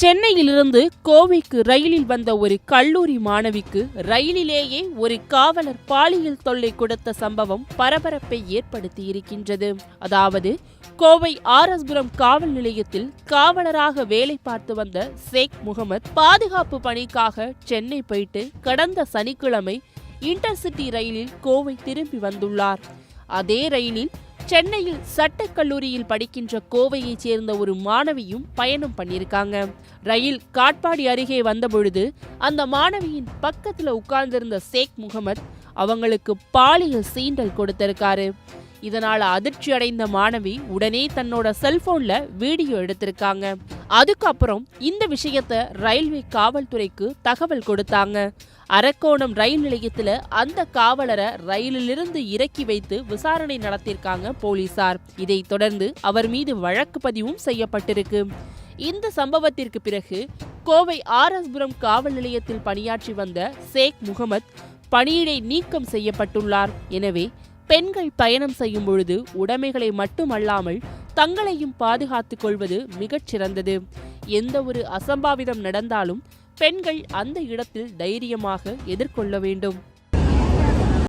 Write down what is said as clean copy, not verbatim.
சென்னையிலிருந்து கோவைக்கு ரயிலில் வந்த ஒரு கல்லூரி மாணவிக்கு ரயிலிலேயே ஒரு காவலர் பாலியல் தொல்லை கொடுத்த சம்பவம் பரபரப்பை ஏற்படுத்தியிருக்கின்றது. அதாவது கோவை ஆர்எஸ்புரம் காவல் நிலையத்தில் காவலராக வேலை பார்த்து வந்த ஷேக் முகமது பாதுகாப்பு பணிக்காக சென்னை போயிட்டு கடந்த சனிக்கிழமை இன்டர்சிட்டி ரயிலில் கோவை திரும்பி வந்துள்ளார். அதே ரயிலில் சென்னையில் சட்டக்கல்லூரியில் படிக்கின்ற கோவையைச் சேர்ந்த ஒரு மாணவியும் பயணம் பண்ணியிருக்காங்க. ரயில் காட்பாடி அருகே வந்தபொழுது அந்த மாணவியின் பக்கத்துல உட்கார்ந்திருந்த ஷேக் முகமது அவங்களுக்கு பாலியல் சீண்டல் கொடுத்திருக்காரு. இதனால அதிர்ச்சி அடைந்த மாணவி உடனே தன்னோட செல்போன்ல வீடியோ எடுத்திருக்காங்க. அதுக்கப்புறம் இந்த விஷயத்த ரயில்வே காவல்துறைக்கு தகவல் கொடுத்தாங்க. அரக்கோணம் ரயில் நிலையத்துல அந்த காவலரை ரயிலிலிருந்து இறக்கி வைத்து விசாரணை நடத்தியிருக்காங்க போலீசார். இதை தொடர்ந்து அவர் மீது வழக்கு பதிவும் செய்யப்பட்டிருக்கு. இந்த சம்பவத்திற்கு பிறகு கோவை ஆர்எஸ்புரம் காவல் நிலையத்தில் பணியாற்றி வந்த ஷேக் முகமது பணியிடை நீக்கம் செய்யப்பட்டுள்ளார். எனவே பெண்கள் பயணம் செய்யும் பொழுது உடைமைகளை மட்டுமல்லாமல் தங்களையும் பாதுகாத்துக் கொள்வது மிகச் சிறந்தது. எந்த ஒரு அசம்பாவிதம் நடந்தாலும் பெண்கள் அந்த இடத்தில் தைரியமாக எதிர்கொள்ள வேண்டும்.